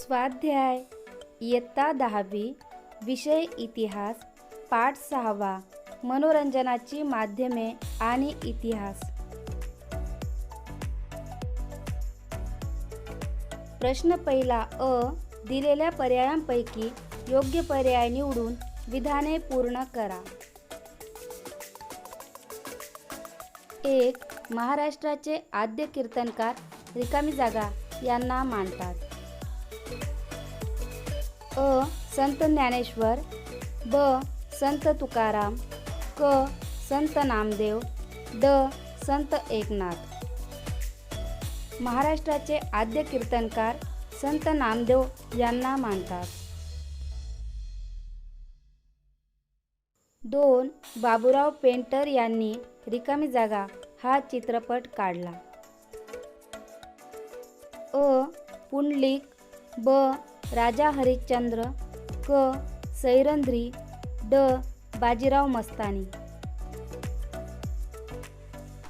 स्वाध्याय इयत्ता 10वी विषय इतिहास पाठ 6 मनोरंजनाची माध्यमे आणि इतिहास। प्रश्न पहिला अ दिलेल्या पर्यायांपैकी योग्य पर्याय निवडून विधाने पूर्ण करा। 1. महाराष्ट्राचे आद्य कीर्तनकार रिकामी जागा यांना मानतात। अ. संत ज्ञानेश्वर, ब. संत तुकाराम, क. संत नामदेव, ड. संत एकनाथ। महाराष्ट्राचे आद्य कीर्तनकार संत नामदेव यांना मानतात। 2. बाबूराव पेंटर यांनी रिकामी जागा हा चित्रपट काढला। अ. पुंडलिक, ब. राजा हरिश्चंद्र, क. सैरंध्री, ड. बाजीराव मस्तानी।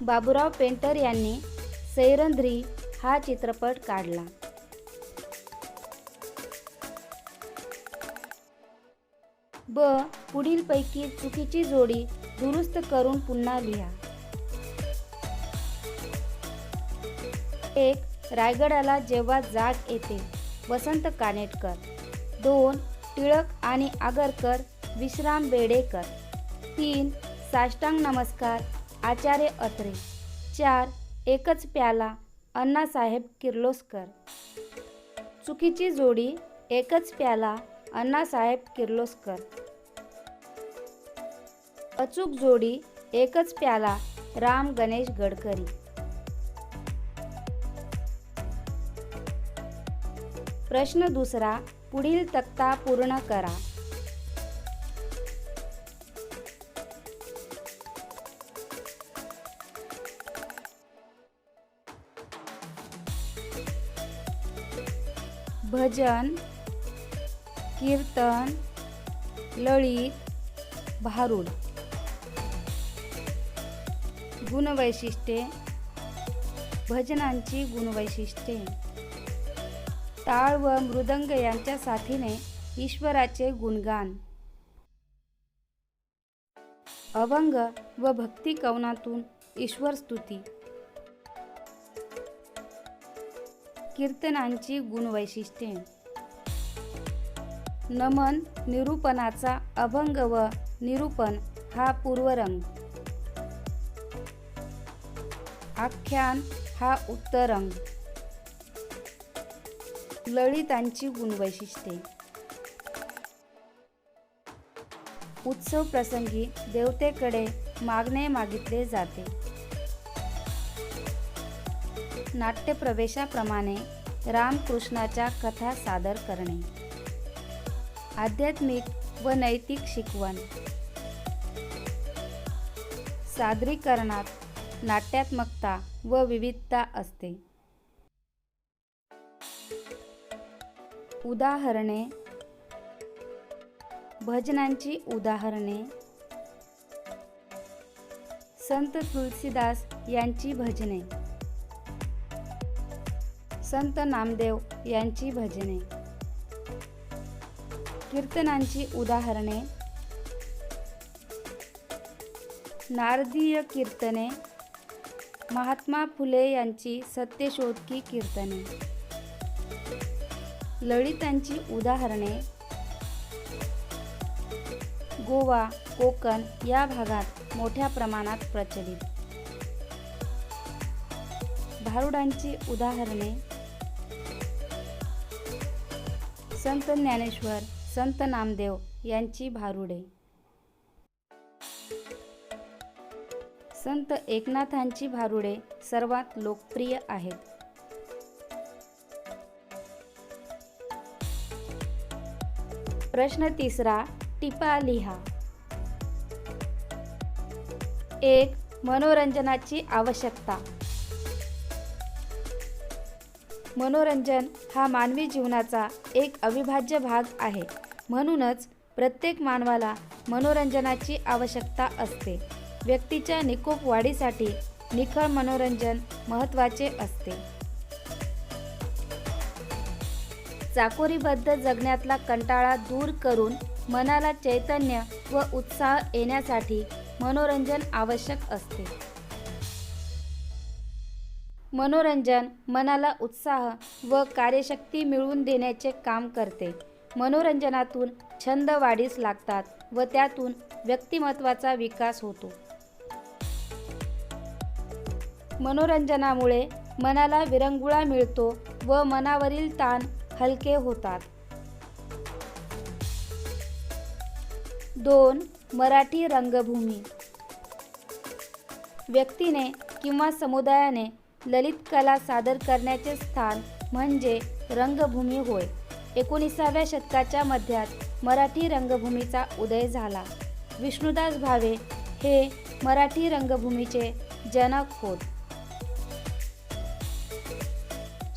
बाबूराव पेंटर यांनी सैरंध्री हा चित्रपट काढला। ब. पुढीलपैकी चुकीची जोडी दुरुस्त करून पुन्हा लिहा। 1. रायगडाला जेव्हा जाग येते वसंत कानेटकर। 2. टिळक आणि आगरकर विश्राम बेडेकर। 3. साष्टांग नमस्कार आचार्य अत्रे। 4. एकच प्याला अण्णासाहेब किर्लोस्कर। चुकीची जोडी एकच प्याला अण्णासाहेब किर्लोस्कर। अचूक जोडी एकच प्याला राम गणेश गडकरी। प्रश्न दुसरा पुढील तक्ता पूर्ण करा। भजन, कीर्तन, ललित, भारुड। गुणवैशिष्ट्ये, भजनांची गुणवैशिष्ट्ये। टाळ व मृदंग यांच्या साथीने ईश्वराचे गुणगान। अभंग व भक्ती कवनातून ईश्वर स्तुती। कीर्तनांची गुणवैशिष्ट्ये। नमन निरूपणाचा अभंग व निरूपण हा पूर्वरंग। आख्यान हा उत्तरंग। ललितांची गुणवैशिष्ट्ये। उत्सव प्रसंगी देवतेकडे मागणे मागितले जाते। नाट्यप्रवेशाप्रमाणे रामकृष्णाच्या कथा सादर करणे। आध्यात्मिक व नैतिक शिकवण। सादरीकरणात नाट्यात्मकता व विविधता असते। उदाहरणे, भजनांची उदाहरणे। संत तुलसीदास यांची भजने। संत नामदेव यांची भजने। कीर्तनांची उदाहरणे। नारदीय कीर्तने। महात्मा फुले यांची सत्यशोधकी कीर्तने। ललितांची उदाहरणे। गोवा, कोकण या भागात मोठ्या प्रमाणात प्रचलित। भारुडांची उदाहरणे। संत ज्ञानेश्वर, संत नामदेव यांची भारुडे। संत एकनाथांची भारुडे सर्वात लोकप्रिय आहेत। प्रश्न तिसरा टिपा लिहा। 1. मनोरंजनाची आवश्यकता। मनोरंजन हा मानवी जीवनाचा एक अविभाज्य भाग आहे। म्हणूनच प्रत्येक मानवाला मनोरंजनाची आवश्यकता असते। व्यक्तीच्या निकोप वाढीसाठी निखळ मनोरंजन महत्त्वाचे असते। चाकोरीबद्ध जगण्यातला कंटाळा दूर करून मनाला चैतन्य व उत्साह येण्यासाठी मनोरंजन आवश्यक असते. मनोरंजन मनाला उत्साह व कार्यशक्ती मिळवून देण्याचे काम करते. मनोरंजनातून छंद वाढीस लागतात व त्यातून व्यक्तिमत्त्वाचा विकास होतो. मनोरंजनामुळे मनाला विरंगुळा मिळतो व मनावरील ताण हलके होतात. 2. मराठी रंगभूमी. व्यक्तीने किंवा समुदायाने ललित कला सादर करण्याचे स्थान म्हणजे रंगभूमी होय. 19व्या शतकाच्या मध्यात मराठी रंगभूमीचा उदय झाला. विष्णुदास भावे हे मराठी रंगभूमीचे जनक होत.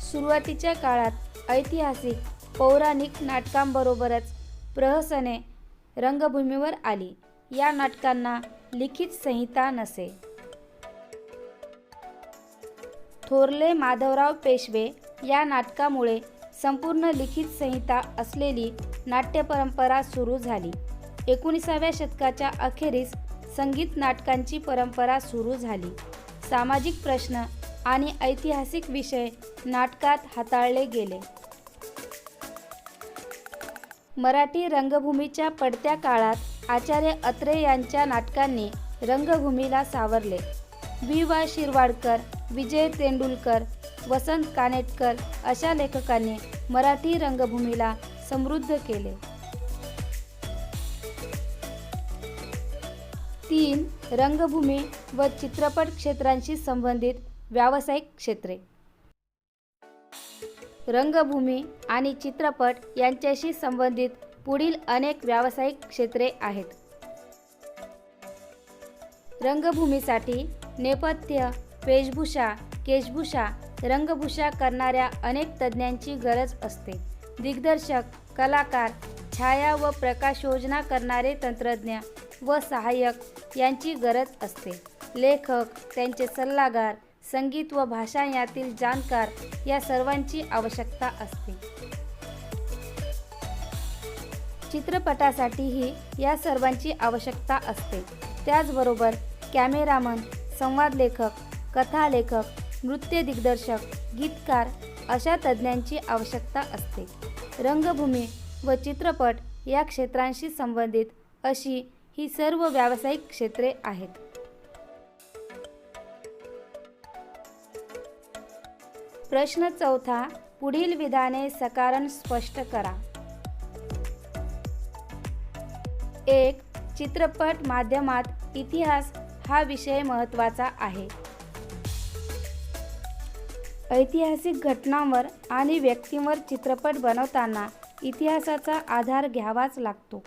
सुरुवातीच्या काळात ऐतिहासिक पौराणिक नाटकांबरोबरच प्रहसने रंगभूमीवर आली. या नाटकांना लिखित संहिता नसे. थोरले माधवराव पेशवे या नाटकामुळे संपूर्ण लिखित संहिता असलेली नाट्यपरंपरा सुरू झाली. 19व्या शतकाच्या अखेरीस संगीत नाटकांची परंपरा सुरू झाली. सामाजिक प्रश्न आणि ऐतिहासिक विषय नाटकात हाताळले गेले. मराठी रंगभूमीच्या पडत्या काळात आचार्य अत्रे यांच्या नाटकांनी रंगभूमीला सावरले. वि. शिरवाडकर, विजय तेंडुलकर, वसंत कानेटकर अशा लेखकांनी मराठी रंगभूमीला समृद्ध केले. 3. रंगभूमी व चित्रपट क्षेत्रांशी संबंधित व्यावसायिक क्षेत्रे. रंगभूमी आणि चित्रपट यांच्याशी संबंधित पुढील अनेक व्यावसायिक क्षेत्रे आहेत. रंगभूमीसाठी नेपथ्य, वेशभूषा, केशभूषा, रंगभूषा करणाऱ्या अनेक तज्ज्ञांची गरज असते. दिग्दर्शक, कलाकार, छाया व प्रकाशयोजना करणारे तंत्रज्ञ व सहाय्यक यांची गरज असते. लेखक, त्यांचे सल्लागार, संगीत व भाषा यातील जाणकार या सर्वांची आवश्यकता असते. चित्रपटासाठीही या सर्वांची आवश्यकता असते. त्याचबरोबर कॅमेरामन, संवाद लेखक, कथालेखक, नृत्य दिग्दर्शक, गीतकार अशा तज्ज्ञांची आवश्यकता असते. रंगभूमी व चित्रपट या क्षेत्रांशी संबंधित अशी ही सर्व व्यावसायिक क्षेत्रे आहेत. प्रश्न 4. पुढील विधाने सकारण स्पष्ट करा. 1. चित्रपट माध्यमात इतिहास हा विषय महत्त्वाचा आहे. ऐतिहासिक घटनांवर आणि व्यक्तींवर चित्रपट बनवताना इतिहासाचा आधार घ्यावाच लागतो.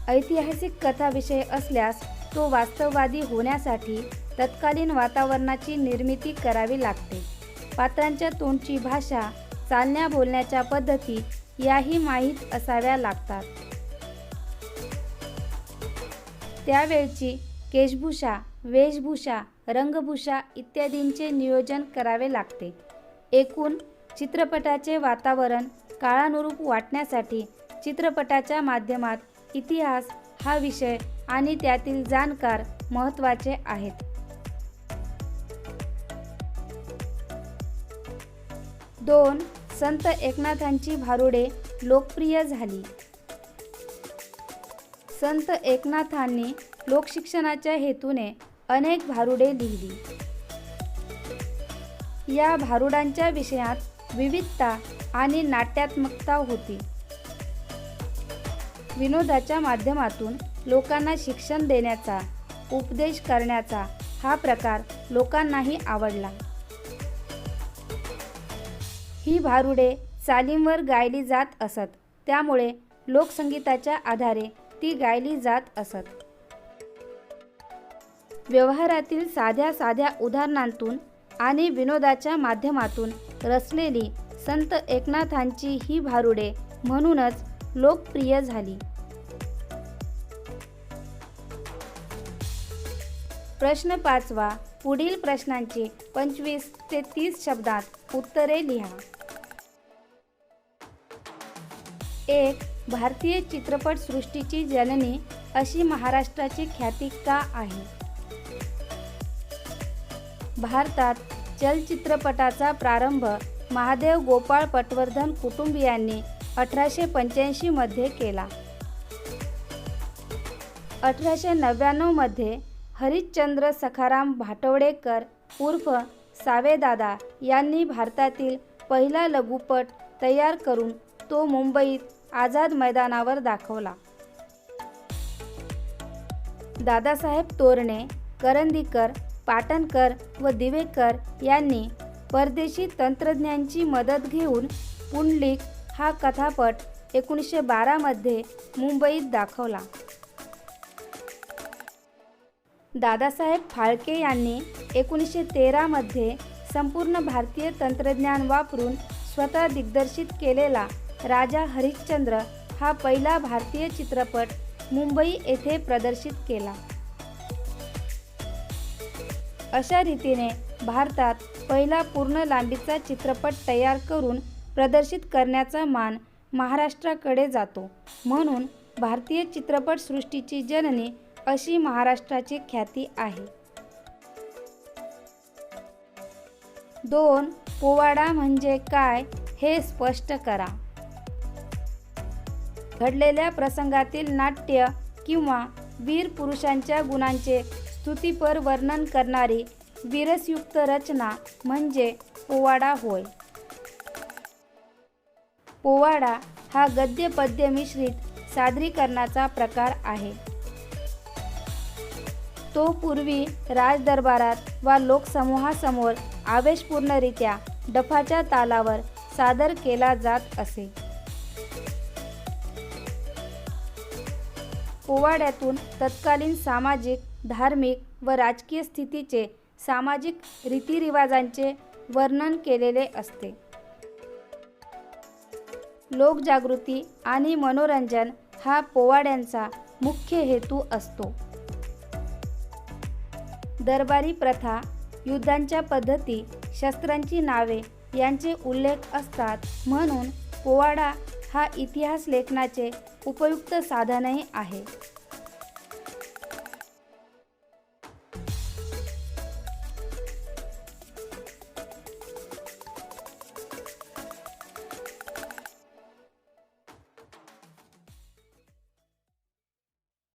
ऐतिहासिक कथा विषय असल्यास तो वास्तववादी होण्यासाठी तत्कालीन वातावरणाची निर्मिती करावी लागते. पात्रांच्या तोंडची भाषा, चालण्या बोलण्याच्या पद्धती याही माहीत असाव्या लागतात. त्यावेळची केशभूषा, वेशभूषा, रंगभूषा इत्यादींचे नियोजन करावे लागते. एकूण चित्रपटाचे वातावरण काळानुरूप वाटण्यासाठी चित्रपटाच्या माध्यमात इतिहास हा विषय आणि त्यातील जाणकार महत्त्वाचे आहेत. 2. संत एकनाथांची भारुडे लोकप्रिय झाली. संत एकनाथांनी लोकशिक्षणाच्या हेतूने अनेक भारुडे लिहिली. या भारुडांच्या विषयात विविधता आणि नाट्यात्मकता होती. विनोदाच्या माध्यमातून लोकांना शिक्षण देण्याचा, उपदेश करण्याचा हा प्रकार लोकांनाही आवडला. ही भारुडे चालींवर गायली जात असत, त्यामुळे लोकसंगीताच्या आधारे ती गायली जात असत. व्यवहारातील साध्या साध्या उदाहरणांतून आणि विनोदाच्या माध्यमातून रचलेली संत एकनाथांची ही भारुडे म्हणूनच लोकप्रिय झाली. प्रश्न 5वा. पुढील प्रश्नांची 25 ते 30 शब्दात उत्तरे लिहा. 1. भारतीय चित्रपटसृष्टीची जननी अशी महाराष्ट्राची ख्याती का आहे? भारतात चलचित्रपटाचा प्रारंभ महादेव गोपाळ पटवर्धन कुटुंबियांनी 1885 मध्ये केला. 1899 मध्ये हरिश्चंद्र सखाराम भाटवडेकर उर्फ सावेदादा यांनी भारतातील पहिला लघुपट तयार करून तो मुंबईत आझाद मैदानावर दाखवला. दादासाहेब तोरणे, करंदीकर, पाटणकर व दिवेकर यांनी परदेशी तंत्रज्ञांची मदत घेऊन पुंडलिक हा कथापट 1912 मध्ये मुंबईत दाखवला. दादासाहेब फाळके यांनी 1913 मध्ये संपूर्ण भारतीय तंत्रज्ञान वापरून स्वतः दिग्दर्शित केलेला राजा हरिश्चंद्र हा पहिला भारतीय चित्रपट मुंबई येथे प्रदर्शित केला. अशा रीतीने भारतात पहिला पूर्ण लांबीचा चित्रपट तयार करून प्रदर्शित करण्याचा मान महाराष्ट्राकडे जातो. म्हणून भारतीय चित्रपटसृष्टीची जननी अशी महाराष्ट्राची ख्याती आहे. 2. पोवाडा म्हणजे काय हे स्पष्ट करा. घडलेल्या प्रसंगातील नाट्य किंवा वीर पुरुषांच्या गुणांचे स्तुतिपर वर्णन करणारी विरसयुक्त रचना म्हणजे पोवाडा होय. पोवाडा हा गद्य पद्य मिश्रित सादरीकरणाचा प्रकार आहे. तो पूर्वी राजदरबारात वा लोकसमूहासमोर आवेशपूर्णरित्या डफाच्या तालावर सादर केला जात असे. पोवाड्यातून तत्कालीन सामाजिक, धार्मिक व राजकीय स्थितीचे, सामाजिक रीतिरिवाजांचे वर्णन केलेले असते. लोकजागृती आणि मनोरंजन हा पोवाड्यांचा मुख्य हेतू असतो. दरबारी प्रथा, युद्धांच्या पद्धती, शस्त्रांची नावे यांचे उल्लेख असतात. म्हणून पोवाडा हा इतिहास लेखनाचे उपयुक्त साधनही आहे.